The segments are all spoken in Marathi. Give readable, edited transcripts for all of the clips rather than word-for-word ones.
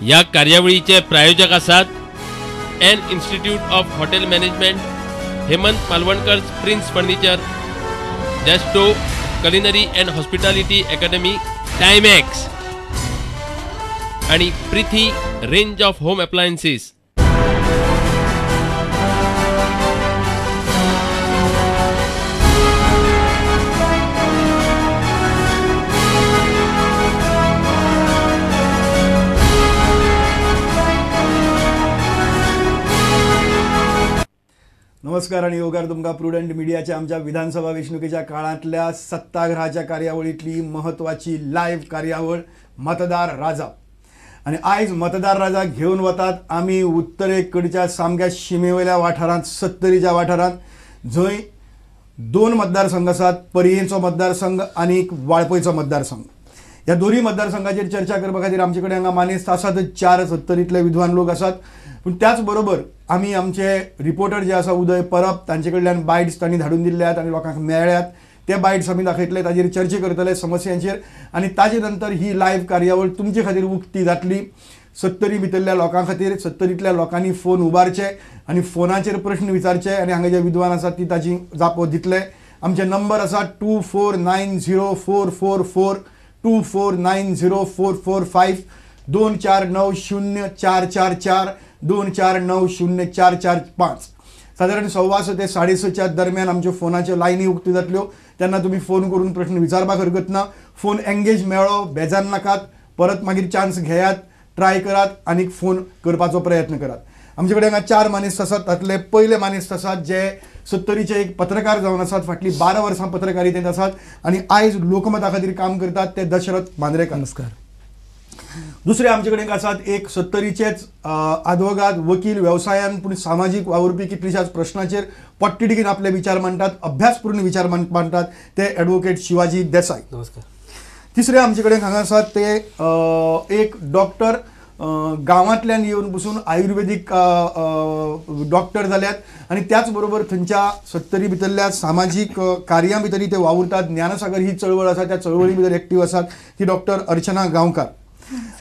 या कार्यावळीचे प्रायोजक आसात N institute of hotel management, Hemant Malvankar prince furniture, Desto culinary and hospitality academy, Timex आणि Preethi range of home appliances. नमस्कार आणि योगार तुमका प्रुडंट मीडियाच्या आमच्या विधानसभा वेचणुकीच्या काळातल्या सत्ताग्रहाच्या कार्यावळीतली महत्वाची लाईव्ह कार्यावळ मतदार राजा. आणि आज मतदार राजा घेऊन वतात आम्ही उत्तरेकडच्या सामक्या शिमेवयल्या वाठारांत, सत्तरीच्या वाठारांत, जंय 2 मतदारसंघ आसात, पर्येचो मतदारसंघ आणि वाळपयचो मतदारसंघ. ह्या दोन्ही मतदारसंघाचेर चर्चा करपा खातीर आमचे कडेन हांगा मानेस्त आसात 4 सत्तरीतले विद्वान लोक आसात. पण त्याच बरोबर आम्ही आमचे रिपोर्टर जे आसा उदय परब तांचे कडल्यान बायट्स तांणी धाडून दिल्ल्यात आणि लोकांक मेळ्ळ्यात. ते बायट्स आमी दाखयतले, ताजेर चर्चा करतले समस्यांचेर आणि ताजे नंतर ही लायव्ह कार्यावळ तुमचे खातीर उक्ती जातली. सत्तरी भितरल्या लोकां खातीर, सत्तरीतल्या लोकांनी फोन उबारचे आणि फोनाचेर प्रश्न विचारचे आणि हांगा जे विद्वान आसात ती ताची जापो दितले. आमचे नंबर आसा 24904444, 24904445, 24904445, 24904445. साधारण 6:15 ते 6:30च्या दरम्यान आमच्या फोनाच्यो लायनी उक्त्यो जातल्यो. तेन्ना तुम्ही फोन करून प्रश्न विचारपाक हरकत ना. फोन एंगेज मेळ्ळो, बेजार नाकात, परत मागीर चान्स घेयात, ट्राय करात आणि फोन करपाचो प्रयत्न करात. आमचे कडेन हांगा 4 मानेस्त आसात. तातले पयले मानेस्त आसात जे सत्तरीचे एक पत्रकार जावन आसात, फाटली 12 वर्सां पत्रकारितेंत आसात आणि आयज लोकमता खातीर काम करतात, ते दशरथ मांद्रेकर. नमस्कार. दुसरे आमचे कडेन आसात एक सत्तरीचेच आदवोगाद, वकील, व्यवसायान पूण सामाजीक वावुरपी कितलीशाच प्रश्नाचेर पोटतिडकीन आपले विचार मांडटात, अभ्यासपूर्ण विचार मांडटात, ते ॲडव्होकेट शिवाजी देसाई. नमस्कार. तिसरे आमचे कडेन हांगा आसात ते एक डॉक्टर, गांवांतल्यान येवन बसून आयुर्वेदीक डॉक्टर जाल्यात आणि त्याच बरोबर थंयच्या सत्तरी भितरल्या सामाजीक कार्यां भितर ते वावुरतात. ज्ञानसागर ही चळवळ आसा, त्या चळवळी भितर एक्टीव आसात ती डॉक्टर अर्चना गांवकार.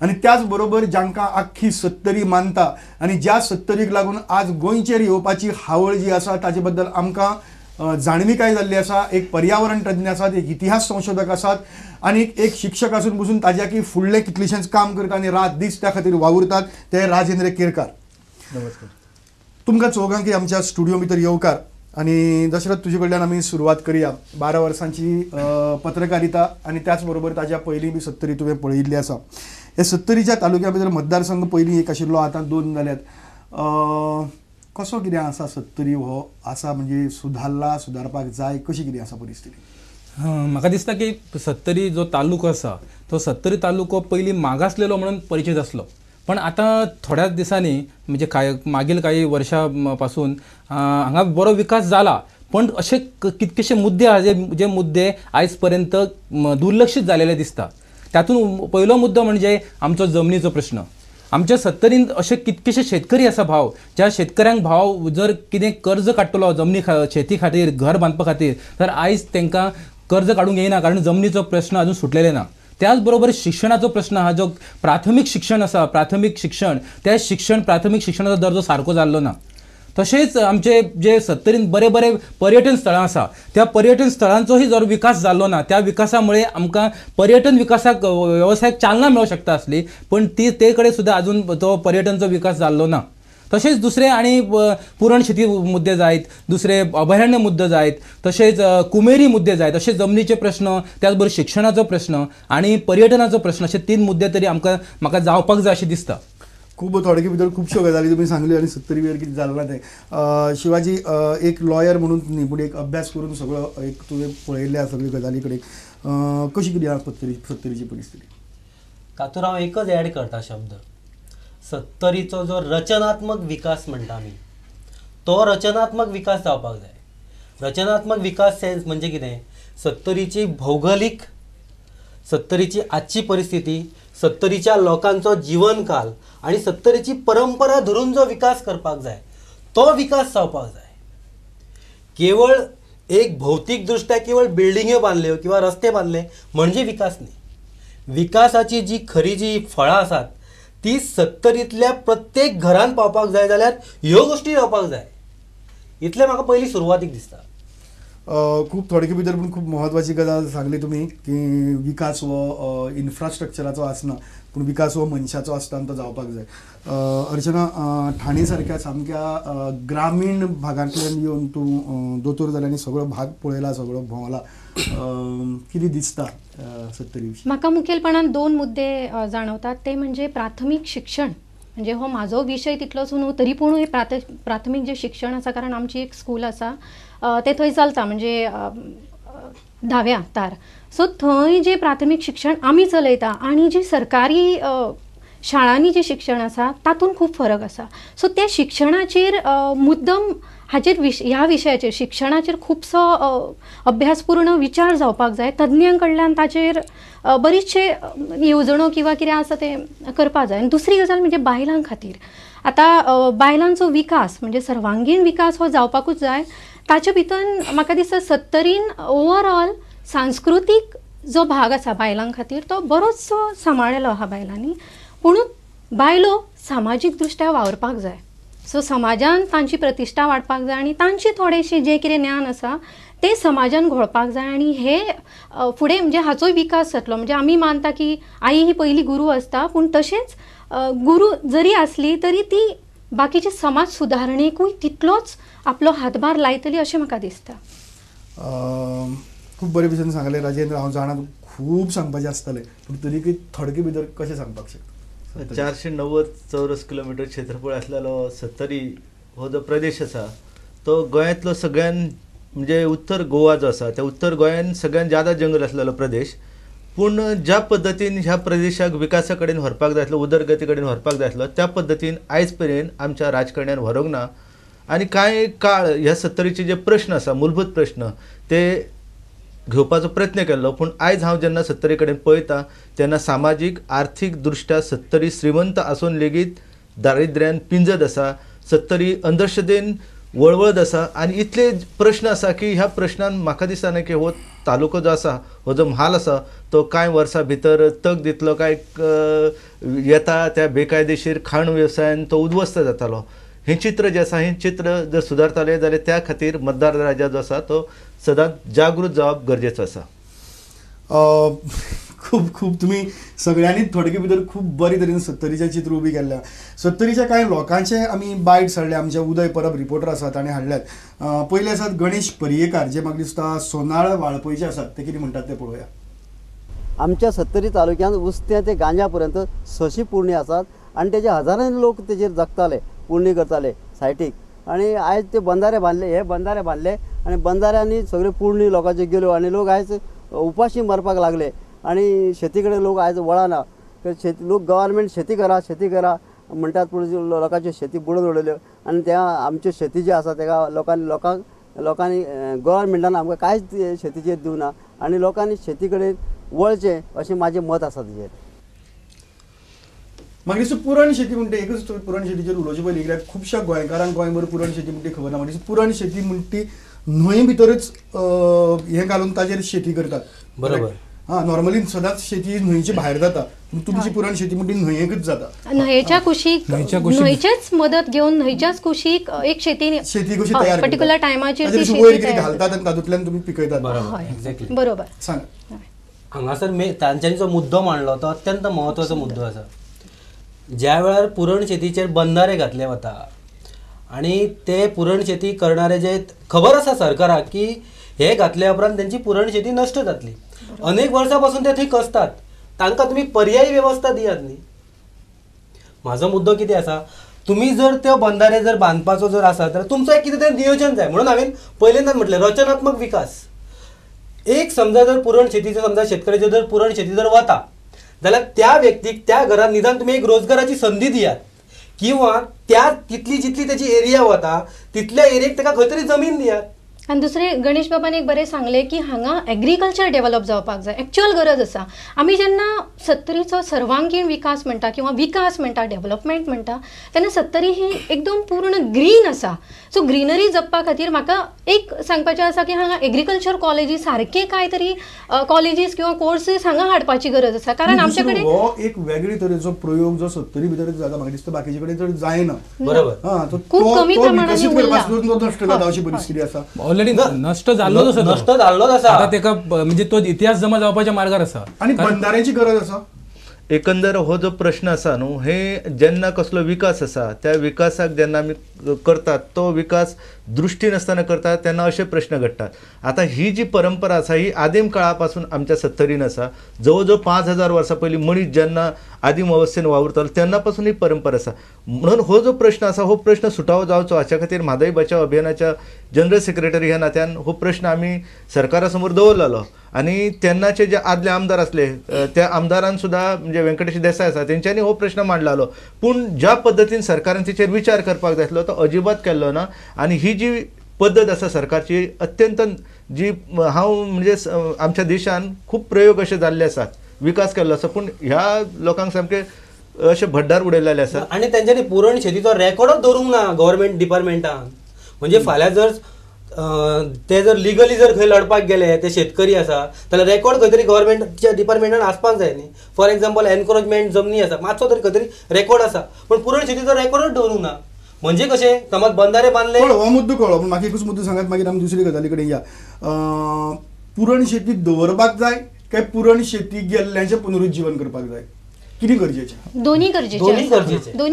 आणि त्याच बरोबर जांकां आख्खी सत्तरी मानता आणि ज्या सत्तरीक लागून आज गोंयचेर येवपाची हावळ जी आसा ताचे बद्दल आमकां जाणविकाय जाल्ली आसा. एक पर्यावरण तज्ञ आसात, एक इतिहास संशोधक आसात आणि एक शिक्षक आसून बसून ताज्या की फुडले कितलेशेच काम करतात आणि रात दीस त्या खातीर वावुरतात, ते राजेंद्र केरकार. नमस्कार. तुमकां चौगांकी आमच्या स्टुडिओ भितर येवकार. आणि दशरथ, तुजे कडल्यान आमी सुरवात करुया. 12 वर्सांची पत्रकारिता आणि त्याचबरोबर ताज्या पयलीं बी सत्तरी तुवें पळयिल्ली आसा. हे सत्तरीच्या तालुक्या भितर मतदारसंघ पयलीं एक आशिल्लो, आतां 2 जाल्यात. कसो कितें आसा सत्तरी हो आसा, म्हणजे सुदारपाक जाय, कशी कितें आसा परिस्थिती? म्हाका दिसता की सत्तरी जो तालुको आसा तो सत्तरी तालुको पयलीं मागासलेलो म्हणून परिचीत आसलो. पण आता थोड्याच दिसांनी म्हणजे मागील काही वर्षापासून हांगा बरो विकास जाला, पण असे कितकेशे मुद्दे आहा जे मुद्दे आयज पर्यंत दुर्लक्षित झालेले दिसता. त्यातून पहिलो मुद्दो म्हणजे आमचो जमनीचो प्रश्न. आमच्या सत्तरींत असे कितकेशे शेतकरी आसा भाव, ज्या शेतकऱ्यांक भाव जर कितें कर्ज काडटलो जमनी शेती खातीर, घर बांदपा खातीर, तर आयज तांकां कर्ज काडूंक येना, कारण जमनीचो प्रश्न अजून सुटलेले ना. त्याचबरोबर शिक्षणाचो प्रश्न हा, जो प्राथमिक शिक्षण आसा, प्राथमिक शिक्षण प्राथमिक शिक्षणाचो दर्जो सारको जाल्लो ना. तशेंच आमचे जे सत्तरीन बरे बरे पर्यटन स्थळां आसा, त्या पर्यटन स्थळांचोही जर विकास जाल्लो ना. त्या विकासामुळे आमकां पर्यटन विकासाक व्यवसायाक चालना मेळूंक शकता आसली, पण ते कडेन सुद्दां अजून तो पर्यटनचो विकास जाल्लो ना. तसेच दुसरे आणि पुरण शेती मुद्दे जायत, दुसरे अभयारण्य मुद्दे जायत, तसेच कुमेरी मुद्दे जायत, असे जमनीचे प्रश्न, त्याचबरोबर शिक्षणाचो प्रश्न आणि पर्यटनाचो प्रश्न, असे 3 मुद्दे तरी म्हाका जावपाक जाय अशें दिसता. खूब थोडके भितर खुबश्यो गजाली तुमी सांगल्यो आणि सत्तरी भितर कितें जालें ना तें. शिवाजी, एक लॉयर म्हणून न्ही, पूण एक अभ्यास करून सगळो एक तुवें पळयल्ल्या सगळ्यो गजाली कडेन कशी कितें आसा सत्तरीची परिस्थिती? तातूंत हांव एकच ऍड करता शब्द. सत्तरीचो जो रचनात्मक विकास म्हणटा आमी, तो रचनात्मक विकास जावपाक जाय. रचनात्मक विकास सेन्स म्हणजे कितें? सत्तरीची भौगोलीक, सत्तरीची आजची परिस्थिती, सत्तरीच्या लोकांचो जीवनकाल आणि सत्तरीची परंपरा धरून जो विकास करपाक जाय, तो विकास जावपाक जाय. केवळ एक भौतिकदृष्ट्या केवळ बिल्डिंग्यो बांदल्यो किंवा रस्ते बांदले म्हणजे विकास न्ही. विकासाची जी खरी जी फळां आसात ती 70तल्या प्रत्येक घरान पावपाक जाय जाल्यार ह्यो गोष्टी जावपाक जाय. इतलें म्हाका पयलीं सुरवातीक दिसता. खूप थोडके भितर पण खूप महत्वाची गजाल सांगली तुम्ही की विकास हो इन्फ्रास्ट्रक्चराचो आसना पूण विकास हो मनशाचो आसता आनी तो जावपाक जाय. अर्चना, ठाणे सारक्या सामक्या ग्रामीण भागांतल्यान येवन तूं दोतोर जालें आनी सगळो भाग पळयला, सगळो भोंवला. कितें दिसता 70 विशीं? म्हाका मुखेलपणान 2 मुद्दे जाणवतात. ते म्हणजे प्राथमीक शिक्षण, म्हणजे हो म्हाजो विशय तितलोच न्हू तरी पूण प्राथमीक जे शिक्षण आसा, कारण आमची एक स्कूल आसा ते थंय चलता, म्हणजे 10व्या तार. सो थंय जे प्राथमीक शिक्षण आमी चलयता आनी जे सरकारी शाळांनी जे शिक्षण आसा तातूंत खूब फरक आसा. सो त्या शिक्षणाचेर मुद्दम ह्या विशयाचेर शिक्षणाचेर खुबसो अभ्यासपूर्ण विचार जावपाक जाय. तज्ञां कडल्यान ताचेर बरीचशे येवजणो किंवा कितें आसा ते करपाक जाय. आनी दुसरी गजाल म्हणजे बायलां खातीर. आतां बायलांचो विकास म्हणजे सर्वांगीण विकास हो जावपाकूच जाय. ताचे भितर म्हाका दिसता 70न ओवरऑल सांस्कृतीक जो भाग आसा बायलां खातीर तो बरोचसो सांबाळिल्लो आहा बायलांनी. पूण बायलो सामाजीक दृश्ट्या वावरपाक जाय. सो समाजान तांची प्रतिश्ठा वाडपाक जाय आनी तांची थोडेशें जें कितें ज्ञान आसा तें समाजान घोळपाक जाय. आनी हे फुडें म्हणजे हाचोय विकास जातलो. म्हणजे आमी मानता की आई ही पयली गुरू आसता, पूण तशेंच गुरू जरी आसली तरी ती बाकीचे समाज सुदारणेकूय तितलोच आपलो हातभार लायतली अशें म्हाका दिसता. खूब बरे भशेन सांगलें राजेंद्र. हांव जाणा खूब सांगपाचें आसतलें पूण तरीकय थोडके भितर कशें सांगपाक शकता? 490 चौरस किलोमीटर क्षेत्रफळ असलेलो 70 हो जो प्रदेश आसा तो गोंयांतलो सगळ्यान म्हणजे उत्तर गोवा जो आसा त्या उत्तर गोंयान सगळ्यान ज्यादा जंगल असलेलो प्रदेश. पूण ज्या पद्दतीन ह्या प्रदेशाक विकासा कडेन व्हरपाक जाय आसलो, उदरगती कडेन व्हरपाक जाय आसलो, त्या पद्दतीन आयज पर्यंत आमच्या राजकारण्यान व्हरूंक ना. आनी कांय काळ ह्या 70चे जे प्रश्न आसा, मूलभूत प्रश्न, ते घेवपाचो प्रयत्न केल्लो. पूण आयज हांव जेन्ना 70 कडेन पळयता तेन्ना सामाजीक आर्थीक दृश्ट्या 70 श्रीमंत आसून लेगीत दारिद्र्यान पिंजत आसा. 70 अंधश्रद्धेन वळवळत आसा. आनी इतले प्रश्न आसा की ह्या प्रश्नान म्हाका दिसना की हो तालुको जो आसा, हो जो म्हाल आसा तो कांय वर्सां भितर तग दितलो काय येता त्या बेकायदेशीर खाण वेवसायान तो उद्ध्वस्त जातालो. हें चित्र जें आसा, हें चित्र जर सुदारतालें जाल्यार त्या खातीर मतदार राजा जो आसा तो सदांच जागृत जावप गरजेचो आसा. खूब खूब तुमी सगळ्यांनी थोडके भितर खूब बरे तरेन 70चें चित्र उबी केल्लें. 70च्या कांय लोकांचे आमी बायट हाडले. आमचे उदय परब रिपोर्टर आसात ताणें हाडल्यात. पयले आसात गणेश पर्येकार, जे म्हाका दिसता सोनाळ वाळपयचे आसात. ते कितें म्हणटात ते पळोवया. आमच्या 70 तालुक्यांत उस्त्या ते गांजा पर्यंत 600 पुर्णी आसात आनी तेजे हजारांनी लोक तेजेर जगताले, पुर्णी करताले सायटीक. आनी आयज ते बंधारे बांदले, हे बंधारे बांदले आनी बंधाऱ्यांनी सगळे पुर्णी लोकांचे गेल्यो आनी लोक आयज उपाशी मरपाक लागले. आनी शेती कडेन लोक आयज वळना. लोक गव्हर्मेंट शेती करा म्हणटात, पूण लोकांच्यो शेती बुडोवन उडयल्यो. आनी त्या आमच्यो शेती जी आसा तेका लोकांनी गव्हर्मेंटान आमकां कांयच शेतीचेर दिवना आनी लोकांनी शेती कडेन वळचें अशें म्हाजें मत आसा तेजेर. म्हाका दिसता पुरण शेती म्हणटा एकच पुरण शेतीचेर उलोवचें पयलीं, कित्याक खुबश्या गोंयकारांक गोंयभर पुरण शेती म्हणटी खबर ना. म्हाका दिसता पुरण शेती म्हणटी न्हंये भितरच हें घालून ताजेर शेती करतात. बरोबर. नॉर्मली सदांच शेती न्हंयचे भायर जाता, पूण तुमची पुरण शेती म्हणटी न्हंयेकच जाता. न्हंयेच्या कुशीक न्हंयचेच मदत घेवन न्हंयच्याच कुशीक एक शेती कशी तयार पर्टिक्युलर टायमाचेर घालतात आनी तातूंतल्यान तुमी पिकयतात. बरोबर. सांग. हांगासर तांच्यांनी जो मुद्दो मांडलो तो अत्यंत म्हत्वाचो मुद्दो आसा. ज्या वेळार पुरण शेतीचेर बंधारे घातले वता आनी ते पुरण शेती करणारे जे खबर आसा सरकाराक की हे घातल्या उपरांत त्यांची पुरण शेती नश्ट जातली, अनेक वर्सां पासून ते थंय कसतात, तांकां तुमी पर्यायी वेवस्था दियात न्ही. म्हाजो मुद्दो कितें आसा, तुमी जर ते बंधारे जर बांदपाचो जर आसा जाल्यार तुमचो एक कितें तरी नियोजन जाय. म्हणून हांवें पयलींच्यान म्हटलें रचनात्मक विकास. एक समजा जर पुरण शेतीचो समजा शेतकऱ्याचो जर पुरण शेती जर वता जाल्यार त्या व्यक्तीक त्या घरात निदान तुम्ही एक रोजगाराची संधी दियात, किंवा त्या तितली जितली त्याची एरिया वता तितल्या एरियेक ताका खंय तरी जमीन दियात. आणि दुसरे गणेश बाबान एक बरें सांगले की हांगा एग्रीकल्चर डेव्हलप जावपाक जाय. एक्च्युअल गरज आसा. आमी जेन्ना 70रीचो सर्वांगीण विकास म्हणटा किंवा विकास म्हणटा, डेव्हलपमेंट म्हणटा, तेन्ना 70री ही एकदम पूर्ण ग्रीन आसा. सो ग्रीनरी जपपा खातीर म्हाका एक सांगपाचें आसा की हांगा एग्रीकल्चर कॉलेजी सारके काय तरी कॉलेजीस किंवा कोर्सीस हांगा हाडपाची गरज आसा. कारण आमचे कडेन हो एक वेगळे तरेचो प्रयोग जो 70री भितर जाता म्हाका दिसता बाकीचे कडेन चड जायना. बरोबर. खूप कमी प्रमाणात नष्ट जाता अशी परिस्थिती आसा. ऑलरेडी नष्ट जाल्लोच आसा. आता तेका म्हणजे तो इतिहास जमा जावपाच्या मार्गार आसा आणि बंधाऱ्याची गरज आसा. एकंदर हो जो प्रश्न आसा न्हू, हे जेन्ना कसलो विकास आसा त्या विकासाक जेन्ना आमी करतात तो विकास दृष्टी नासतना करतात तेन्ना असे प्रश्न घडटात. आता ही जी परंपरा आसा ही आदीम काळापासून आमच्या 70रीन आसा. जवळ 5000 वर्सां पयलीं मनीस जेन्ना आदीम अवस्थेन वावुरतालो तेन्ना पासून ही परंपरा आसा. म्हणून हो जो प्रश्न आसा हो प्रश्न सुटावो जावचो हाच्या खातीर म्हादई बचाव अभियानाच्या जनरल सेक्रेटरी ह्या नात्यान हो प्रश्न आमी सरकारा समोर दवरलेलो आणि तेन्नाचे जे आदले आमदार असले त्या आमदारान सुद्धा म्हणजे व्यंकटेश देसाय आसा तेंच्यांनी हो प्रश्न मांडलालो. पूण ज्या पद्दतीन सरकारान तेचेर विचार करपाक जाय आसलो तो अजिबात केल्लो ना. आणि ही जी पद्दत आसा सरकारची अत्यंत जी हांव म्हणजे आमच्या देशान खूप प्रयोग असे जाल्ले आसात, विकास केल्लो आसा, पूण ह्या लोकांक सामके असे भड्डार उडयलेले आसात. आणि त्यांच्यानी पुरण शेतीचो रेकॉर्डच दवरूंक ना गव्हर्नमेंट डिपार्टमेंटान. म्हणजे फाल्यां जर ते जर लिगली जर खंय लढपाक गेले ते शेतकरी आसा जाल्यार रेकॉर्ड खंय तरी गव्हर्नमेंटच्या डिपार्टमेंटान आसपाक जाय न्ही. फॉर एक्झाम्पल एनक्रोचमेंट जमनी आसा मातसो तरी खंय तरी रेकॉर्ड आसा, पण पुरण शेतीचो रेकॉर्डच दवरूंक ना. म्हणजे कशें समज बंधारे बांधले हो मुद्दो कळ्ळो. पण म्हाका एकूच मुद्दो सांगात मागीर आमी दुसरी गजाली कडेन या. पुरण शेती दवरपाक जाय काय पुरण शेती गेल्ल्यांचें पुनरुज्जीवन करपाक जाय? कितें गरजेचें? दोन्ही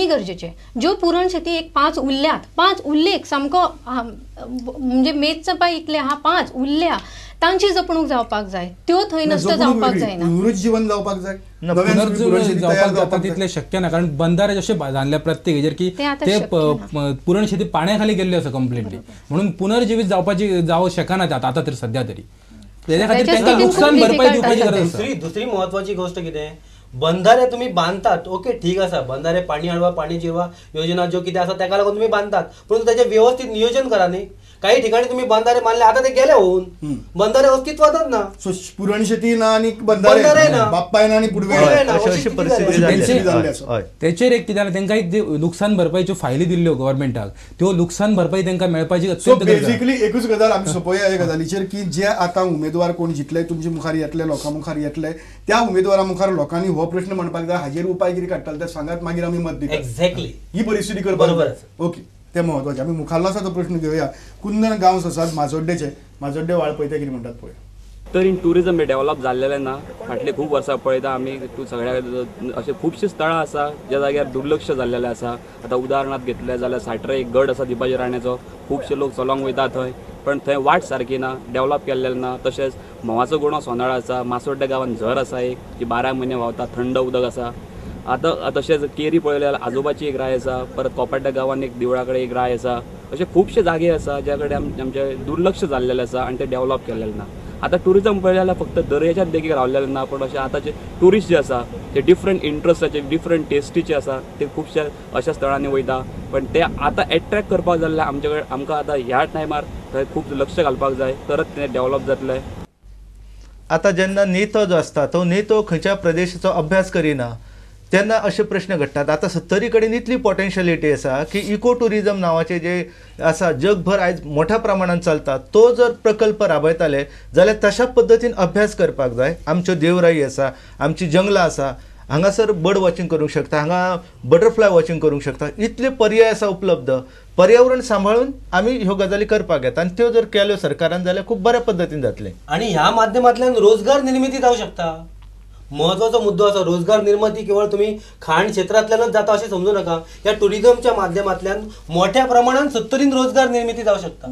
गरजेचे. ज्यो पुरण शेती एक 5 उरल्यात, 5 उरलेक सामको म्हणजे मेजचा पाय इकले हा 5 उरल्या तांची जपणूक जावपाक जाय, त्यो थंय नष्ट जावपाक जायना. पुनरुज्जीवन जावपाक जाय. जावपाक तितले शक्य ना, कारण बंधारे जसे जाल्ले प्रत्येक हेजेर की ते पुरण शेती पाण्याखाली गेल्ली आसा कम्प्लिटली. म्हणून पुनर्जीवित जावपाची जावं शकना आता तरी सध्या तरी. त्याच्या खातीर तांकां नुकसान भरपाई दिवपाची गरज आसा. दुसरी महत्वाची गोष्ट कितें, बंधारे तुम्ही बांधतात ओके ठीक आसा, बंधारे पाणी अडवा पाणी जिरवा योजना ज्यो कितें आसा ताका लागून तुम्ही बांधतात, परंतु त्याचे व्यवस्थित नियोजन करा न्ही. काही ठिकाणी तुम्ही बंधारे बांधले आता ते गेले होऊन बंधारे अस्तित्वातच ना. पुरण शेती ना आणि बंधारे ना, बाप्पाय ना आणि पुडवे त्याचेर एक कितें तांकां एक जे नुकसान भरपाईच्यो फायली दिल्ल्यो गव्हर्नमेंटाक त्यो नुकसान भरपाई तांकां मेळपाची अत्यंत गरज. बेसिकली एकूच गजाल आमी सोपया ह्या गजालीचेर की जे आता उमेदवार कोण जितले तुमचे मुखार येतले लोकां मुखार येतले त्या उमेदवारा मुखार लोकांनी हो प्रश्न म्हणपाक जाय, हाजेर उपाय कितें काडटाले ते सांगात, मागीर आमी मत दितात. एक्झॅक्टली ही परिस्थिती करपाक ओके ते महत्वाचे. आमी मुखारलो आसा तो प्रश्न घेवया. कुंदन गांव आसात माजोड्डे वाळ पळयता कितें म्हणटात पळय. तर इन टुरिजम डेव्हलप झालेले ना फाटले खूप वर्सां पळयता आमी सगळ्या असे खूपशे स्थळां आसा ज्या जाग्यार दुर्लक्ष जाल्लेले आसा. आता उदाहरणार्थ घेतले जाल्यार सायटर एक गड आसा दिबाजी राण्याचो, खुबशे लोक चलोंक वयता थंय, पण थंय वाट सारकी ना, डेव्हलप केल्लेलें ना. तशेंच म्होवाचो गुणो सोनाळा आसा, मासोड्डे गांवांत झर आसा एक जी 12 म्हयने व्हांवता, थंड उदक आसा. आतां तशेंच केरी पळयल्यार आजोबाची एक राय आसा, परत कोपाड्ड्या गांवांत एक देवळा कडेन एक राय आसा. अशे खुबशे जागे आसा ज्या कडेन आमचे दुर्लक्ष जाल्लेले आसा आनी ते डेव्हलप केल्लेले ना. आता टुरिजम पळयल्यार फक्त दर्याच्याच देगेक रावलेले ना, पण अशे आतांचे ट्युरिस्ट जे आसा ते डिफरंट इंट्रस्टाचे डिफरंट टेस्टीचे आसा ते खुबशे अशा स्थळांनी वयता, पण ते आतां एट्रॅक्ट करपाक जाल्ले आमचे कडेन आमकां आतां ह्या टायमार थंय खूब लक्ष घालपाक जाय तरच ते डेव्हलप जातले. आता जेन्ना नेतो जो आसता तो नेतो खंयच्या प्रदेशाचो अभ्यास करिना तेन्ना असे प्रश्न घडटात. आता 70 कडेन इतली पोटेन्शियलिटी आसा की इको टुरिजम नावाचे जे आसा जगभर आयज मोठ्या प्रमाणात चलता, तो जर प्रकल्प राबयताले जाल्यार तशा पद्दतीन अभ्यास करपाक जाय. आमच्यो देवराई आसा, आमची जंगलां आसा, हांगासर बर्ड वॉचिंग करूंक शकता, हांगा बटरफ्लाय वॉचिंग करूंक शकता, इतले पर्याय आसा उपलब्ध. पर्यावरण सांबाळून आमी ह्यो गजाली करपाक येता आनी त्यो जर केल्यो सरकारान जाल्यार खूब बऱ्या पद्दतीन जातलें. आणि ह्या माध्यमांतल्यान रोजगार निर्मिती जावं शकता. महत्वाचा मुद्दो आसा रोजगार निर्मिती केवळ तुम्ही खाण क्षेत्रातल्यानच जाता असे समजू नका. या टुरिझमच्या माध्यमांतल्यान मोठ्या प्रमाणात 70 रोजगार निर्मिती जावं शकता.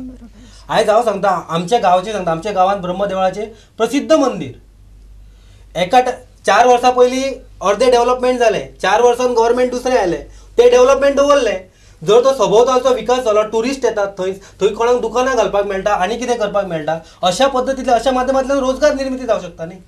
आयज हांव सांगता आमच्या गांवाचे सांगता, आमच्या गांवांत ब्रह्मदेवळाचे प्रसिद्ध मंदिर एका 4 वर्सां पयलीं अर्धे डेव्हलपमेंट जाले, 4 वर्सान गव्हर्नमेंट दुसरे आयले, ते डेव्हलपमेंट दवरले. जर तो सभोवतालचो विकास जालो, टुरिस्ट येतात थंय कोणाक दुकानां घालपाक मेळटा आनी कितें करपाक मेळटा, अशा पद्दतींतल्या अशा माध्यमांतल्यान रोजगार निर्मिती जावं शकता न्ही.